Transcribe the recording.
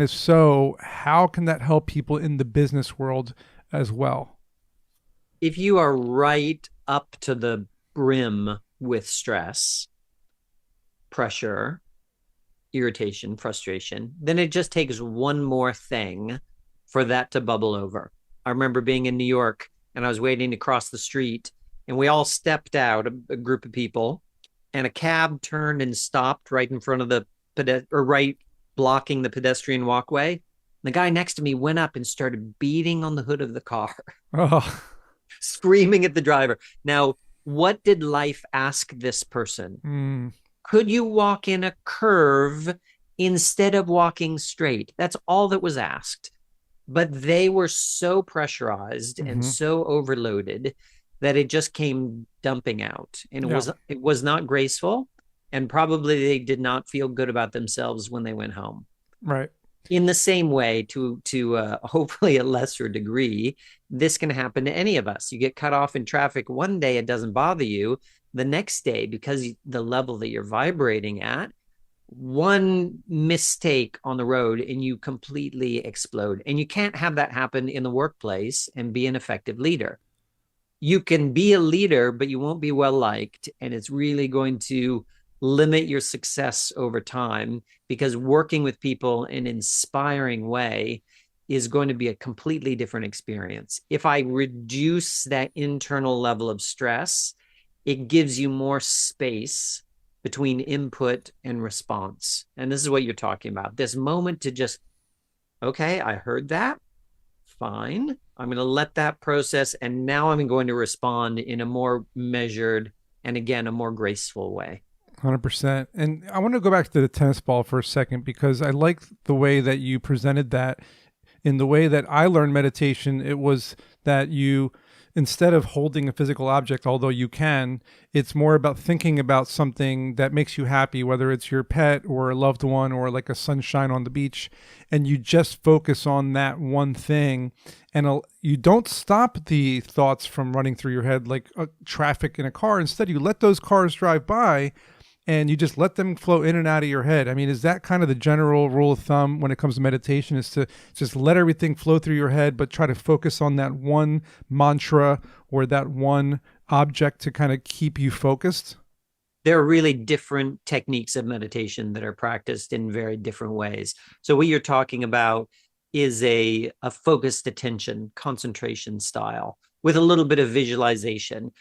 If so, how can that help people in the business world as well? If you are right up to the brim with stress, pressure, irritation, frustration, then it just takes one more thing for that to bubble over. I remember being in New York and I was waiting to cross the street, and we all stepped out, a group of people, and a cab turned and stopped right in front of the or right blocking the pedestrian walkway. The guy next to me went up and started beating on the hood of the car, Oh, screaming at the driver. Now, what did life ask this person? mm, Could you walk in a curve instead of walking straight? That's all that was asked. But they were so pressurized and hmm so overloaded that it just came dumping out. And yeah, it was not graceful. And probably they did not feel good about themselves when they went home. right. In the same way, to hopefully a lesser degree, this can happen to any of us. You get cut off in traffic one day, it doesn't bother you. The next day, because the level that you're vibrating at, one mistake on the road and you completely explode. And you can't have that happen in the workplace and be an effective leader. You can be a leader, but you won't be well liked. And it's really going to limit your success over time, because working with people in an inspiring way is going to be a completely different experience. If I reduce that internal level of stress, it gives you more space between input and response. And this is what you're talking about, this moment to just, okay, I heard that. Fine. I'm going to let that process. And now I'm going to respond in a more measured and, again, a more graceful way. 100%. And I want to go back to the tennis ball for a second because I like the way that you presented that. In the way that I learned meditation, it was that you, instead of holding a physical object, although you can, it's more about thinking about something that makes you happy, whether it's your pet or a loved one or like a sunshine on the beach. And you just focus on that one thing. And you don't stop the thoughts from running through your head like traffic in a car. Instead, you let those cars drive by and you just let them flow in and out of your head. I mean, is that kind of the general rule of thumb when it comes to meditation, is to just let everything flow through your head, but try to focus on that one mantra or that one object to kind of keep you focused? There are really different techniques of meditation that are practiced in very different ways. So what you're talking about is a focused attention, concentration style with a little bit of visualization.